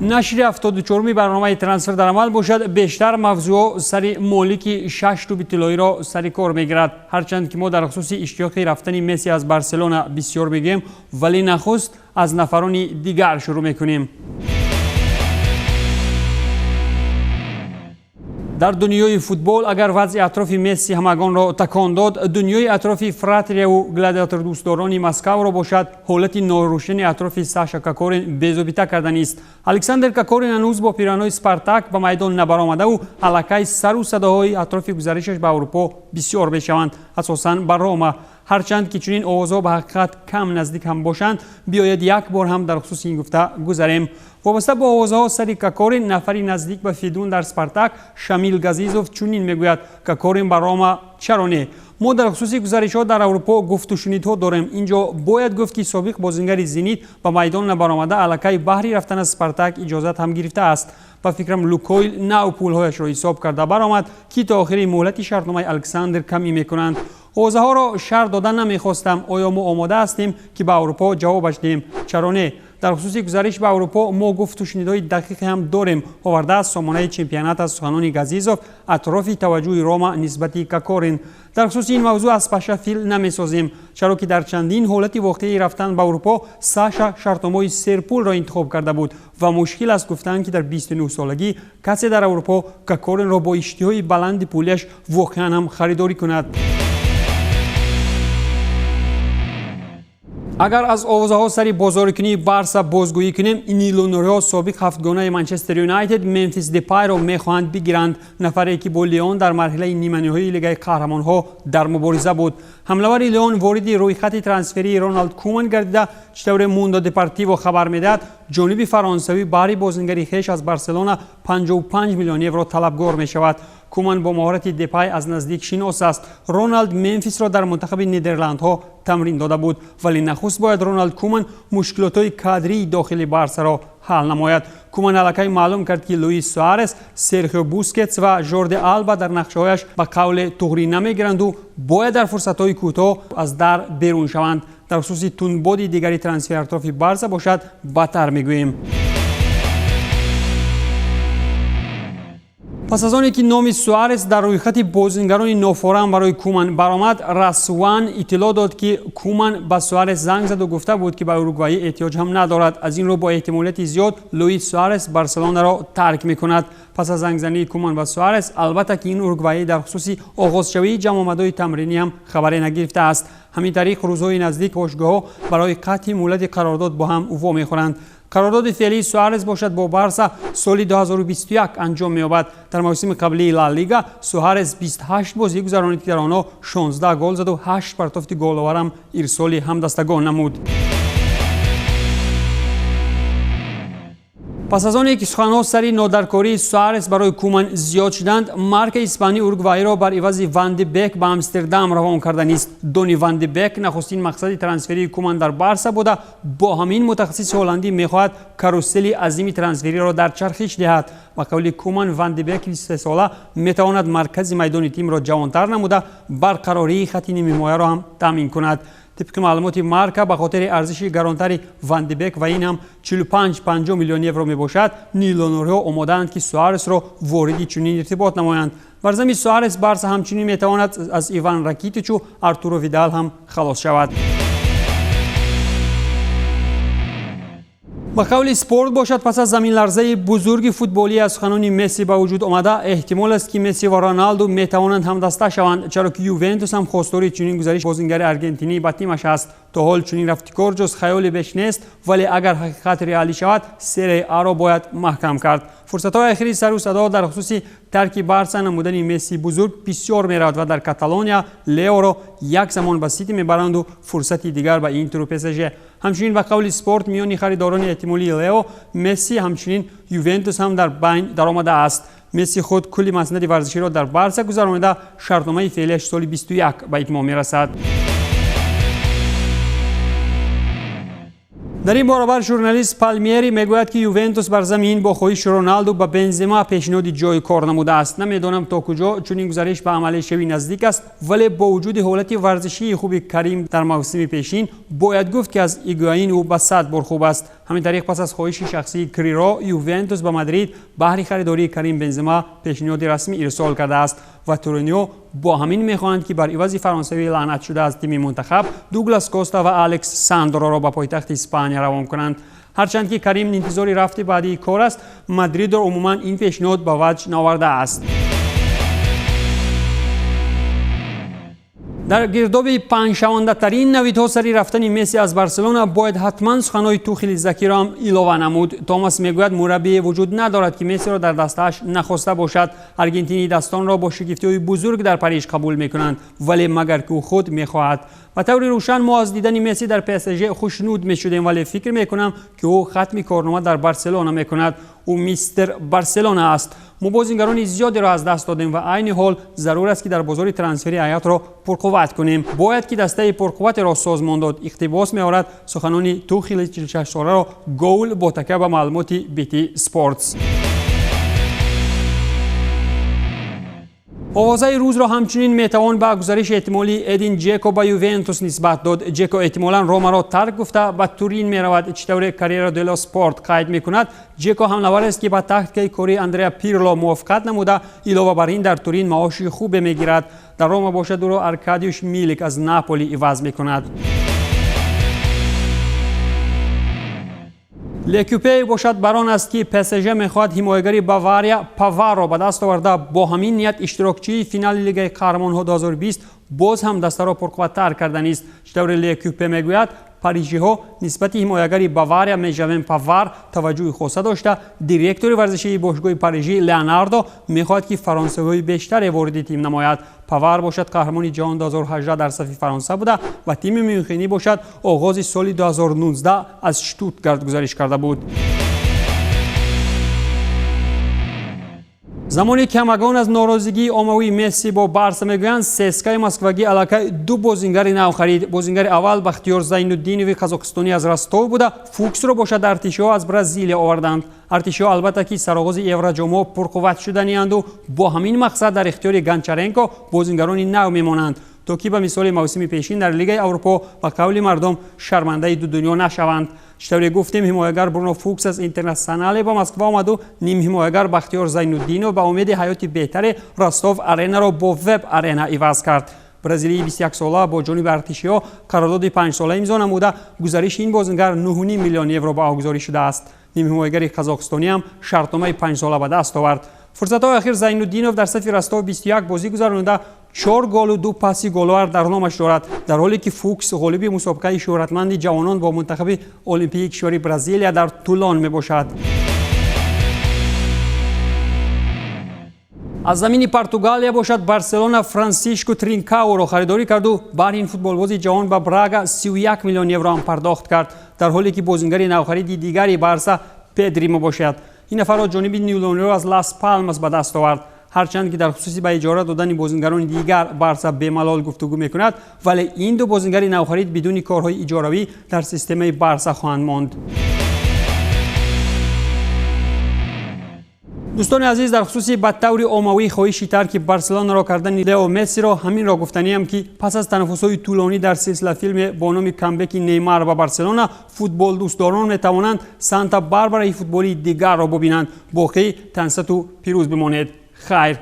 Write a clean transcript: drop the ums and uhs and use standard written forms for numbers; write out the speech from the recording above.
نشر 74 برنامه ترانسفر در عمل باشد بیشتر موضوع سری مالک 6 توپ طلایی را سر کار میگیرد. هرچند که ما در خصوص اشتیاق رفتن مسی از بارسلونا بسیار میگیم، ولی نخست از نفران دیگر شروع میکنیم. در دنیای فوتبال اگر وضع اطراف مسی همگان را تکان داد، دنیای اطراف فراتریا و گلادیاتور دوستداران مسکو را باشد حالت ناروشن اطراف ساشا کاکورین بی‌ضابطه کردن است. الکساندر کاکورین هنوز با پیرانای اسپارتاک به میدان نبرآمده و الکی سر و صداهای اطراف گزارشش به اروپا بسیار میشوند، اساساً به روما. هرچند که چنین آوازها به حقیقت کم نزدیک هم باشند، بیاید یک بار هم در خصوص این گفته گذاریم. وابسته با آوازها سری کاکورین، نفری نزدیک به فیدون در اسپارتاک شامیل گازیزوف چنین میگوید: کاکورین به روما چرا نه؟ ما در خصوص گزارش‌ها در اروپا گفت و شنیدها داریم. اینجا باید گفت که سابق بازیگر زینیت به میدان نبرآمده الکی بهری رفتن از اسپارتاک اجازت هم گرفته است. با فکرم لوکویل نو پولهایش را حساب کرده برآمد که تا آخر مهلت شرطنامه الکساندر کمی میکنند. حوزه‌ها را شرط دادن نمیخواستم. آیا ما آماده هستیم که به اروپا جوابش دهیم؟ چرا نه؟ در خصوص گزارش به اروپا ما گفت و شنیدهای دقیق هم داریم. آورده از سامانه چمپیونات از سخنان گازیزوف اطراف توجه روما نسبت کاکورین. در خصوص این موضوع از پاشا فیل نمیسازیم، چرا که در چندین حالت واقعی رفتن به اروپا ساشا شرطنامه سرپول را انتخاب کرده بود و مشکل است گفتن که در 29 سالگی کسی در اروپا کاکورین را با اشتهای بلند پولیش واقعا هم خریداری کند. اگر از آوازها سری بازارکنی بارسا بازگویی کنیم، نیلونورها سابق هفتگانه منچستر یونایتد ممفیس دیپای را میخواهند بگیرند. نفری که با لیون در مرحله نیمه نهایی لیگ قهرمانها در مبارزه بود. حمله‌ور لیون وارد روی خط ترانسفری رونالد کومن گردیده. چطور موندو دپارتیو خبر میدهد جانب فرانسوی برای بازیگری خویش از بارسلونا 55 میلیون یورو طلبکار می شود. کومن با مهارت دیپای از نزدیک شناس است. رونالد ممفیس را در منتخب نیدرلندها تمرین داده بود، ولی نخست باید رونالد کومن مشکلات‌های کادری داخل بارسا را حل نماید. کومن الکی معلوم کرد که لوئیس سوارز، سرخیو بوسکتس و ژوردی آلبا در نقشه‌هایش به قول توغری نمیگیرند و باید در فرصت‌های کوتاه از در بیرون شوند. در خصوص تندبادی دیگری ترانسفر اطراف بارسا باشد بدتر میگوییم. پس از آنی که نام سوارز در روی خط بازیگران نوفورم برای کومن برآمد، رسوان اطلاع داد که کومن به سوارز زنگ زد و گفته بود که به اروگوئه احتیاج هم ندارد. از این رو با احتمالیت زیاد لوئیس سوارز بارسلونا را ترک میکند. پس از زنگ زنی کومن و سوارز، البته که این اروگوئه در خصوص آغازشوی جمع آمدهای تمرینی هم خبری نگرفته است. همین طریق روزهای نزدیک باشگاه‌ها برای قطع مولد قرارداد با هم وا میخورند. قرارداد فعلی سوارز باشد با بارسا سال 2021 انجام می‌یابد. در موسم قبلی لالیگا سوارز 28 بازی گذرانید که در آنها 16 گل زد و 8 پرتافت گل‌آور هم ارسال همدستگان نمود. پس از آنی که سخن‌ها سری نادرکاری سوارز برای کومن زیاد شدند، مارک اسپانی اروگوئه را بر عوض وان دی بک به آمستردام روان کردن است. دونی وان دی بک نخستین مقصد ترانسفری کومن در بارسا بوده. با همین متخصص هلندی می‌خواهد کاروسلی عظیم ترانسفری را در چرخش دهد. با قول کومن، وان دی بک 23 ساله می‌تواند مرکز میدان تیم را جوان‌تر نموده برقراری خط نیمه‌مایه را هم تامین کند. طبق معلومات مارکا به خاطر ارزش گرانتر وان دی بک و این هم 45 میلیون یورو می باشد، نیلونورها آماده‌اند که سوارز را وارد چنین ارتباط نمایند. بر ضمن سوارز بارسا همچنین می تواند از ایوان راکیتیچ و آرتورو ویدال هم خلاص شود. با قول اسپورت باشد پس از زمین لرزه بزرگ فوتبالی از سخنان مسی به وجود آمده، احتمال است که مسی و رونالدو می توانند هم دسته شوند، چرا که یوونتوس هم خواستار چنین گزارش بازیگر ارژنتینی به تیمش است. تا حال چنین رفتار جز خیال بیش نیست، ولی اگر حقیقت ریالی شود سری آ را باید محکم کرد. فرصت‌های اخیری سر و صدا در خصوص ترک بارسا نمودن مسی بزرگ بسیار می‌رود و در کاتالونیا لیو را یک زمان به سیتی می‌برند و فرصتی دیگر به اینتر و PSG. همچنین به قول اسپورت میان خریداران احتمالی لیو، مسی همچنین یوونتوس هم در بین درآمده است. مسی خود کلی مسند ورزشی را در بارسا گذرانده، شرطنامه فعلیش سال 21 به اتمام می‌رسد. در این باره ژورنالیست پالمیری میگوید که یوونتوس بر زمین با خواهش رونالدو به بنزما پیشنهاد جای کار نموده است. نمیدانم تا کجا چنین گزارش به عمل شوی نزدیک است، ولی با وجود حالت ورزشی خوب کریم در موسم پیشین باید گفت که از ایگواین او به 100 بار خوب است. همین طریق پس از خواهش شخصی کریرو، یوونتوس به مادرید بهره خریداری کریم بنزما پیشنهاد رسمی ارسال کرده است و تورینیو با همین می‌خواهند که بر عوض فرانسوی لعنت شده از تیم منتخب دوگلاس کوستا و الکس ساندرو را به پایتخت اسپانیا روان کنند. هرچند که کریم انتظار رفت بعدی کار است، مادرید عموما این پیشنهاد به وجه نآورده است. در گرداب پنجشنبه ترین نویدها سری رفتن مسی از بارسلونا باید حتما سخنهای توخیل زکی را هم علاوه نمود. توماس میگوید مربی وجود ندارد که مسی را در دستش نخواسته باشد. آرژانتینی دستان را با شگفتی‌های بزرگ در پاریژ قبول میکنند، ولی مگر که او خود میخواهد. به طور روشن ما از دیدن مسی در پی اس جی خوشنود میشدیم، ولی فکر میکنم که او ختم کارنامه در بارسلونا میکند. او میستر بارسلونا است. ما بازیگران زیادی را از دست دادیم و عین حال ضرور است که در بازار ترانسفری حیات را پرقوت کنیم. باید که دسته پرقوت را سازمان داد. اقتباس می‌آورد سخنان توخیل 46 ساله را گول با تکیه به معلومات بیتی اسپورتس. آوازه روز را همچنین میتوان به گزارش احتمالی ادین جیکو به یوونتوس نسبت داد. جیکو احتمالاً روما را ترک گفته به تورین میرود. چطور کاریر دلو سپورت قید میکند، جیکو همنوار است که با تحقیق کاری اندریا پیرلو موافقت نموده. علاوه بر این در تورین معاش خوب میگیرد. در روما باشد او را ارکادیوش میلیک از ناپولی عوض میکند. لیکوپی باشد بران است که پی اس جی میخواهد حمایتگری باواریا پاوار را به دست آورده. با همین نیت اشتراکچی فینال لیگ قهرمانان 2020 باز هم دسته را پرقوت‌تر کردن است. چطور لیکوپی میگوید پاریژی ها نسبت حمایتگری باواریا میجوین پاوار توجه خاصه داشته. دیرکتور ورزشی باشگاه پاریژی لئوناردو میخواهد که فرانسوی بیشتر وارد تیم نماید. پاوار باشد قهرمان جهان 2018 در صف فرانسه بوده و تیم میونخینی باشد آغاز سال 2019 از شتوتگارت گزارش کرده بود. زمانی که همگان از ناراضگی عمومی مسی با بارسا میگویند، سسکای مسکوگی علاقه دو بازیگر نو خرید. بازیگر اول بختیار زینالدینوی قزاقستانی از رستو بوده. فوکس رو باشد ارتشی‌ها از برزیلیا آوردند. ارتشی‌ها البته که سرآغاز یوروجام پرقوت شدنی‌اند و با همین مقصد در اختیار گانچارنکو بازیگران نو میمانند تا که به مثال موسم پیشین در لیگ اروپا و قول مردم شرمنده دو دنیا نشوند. چطوری گفتیم حمایتگر برونو فوکس از اینترنشنال با مسکو آمد و نیم حمایتگر بختیار زینالدینو به امید حیات بهتر رستوف آرنا را با وب آرنا عوض کرد. برزیلی 21 ساله با جانب ارتشی‌ها قرارداد 5 ساله امضا نموده. گزارش این بازیگر 9.5 میلیون یورو برگزار شده است. نیم حمایتگر قزاقستانی هم شرطنامه 5 ساله به دست آورد. فرصت‌های اخیر زینالدینو در صف رستو 21 بازی گذرانده، 4 گل و 2 پاس گل‌آور در نامش دارد، در حالی که فوکس غالب مسابقه شهرتمند جوانان با منتخب المپیک کشور برزیلیا در تولان میباشد. از زمین پرتغالیا باشد بارسلونا فرانسیسکو ترینکاو را خریداری کرد و بر این فوتبالباز جوان به براگا 31 میلیون یورو هم پرداخت کرد، در حالی که بازیگر نوخرید دیگری بارسا پدری باشد. این نفر را جانب نیولونیرو از لاس پالماس به دست آورد. هرچند که در خصوص به اجاره دادن بازیگران دیگر بارسا به ملال گفتگو میکند، ولی این دو بازیگر نوخرید بدون کارهای اجاروی در سیستم بارسا خواهند ماند. دوستان عزیز، در خصوص به طور عمومی خواهشی ترک بارسلونا را کردن لئو مسی را همین را گفتنیم که پس از تنفس‌های طولانی در سلسله فیلم با نام کامبک نیمار به بارسلونا، فوتبال دوستداران میتوانند سانتا باربارای فوتبالی دیگر را ببینند. باقی تنصت و پیروز بمانید. خیر.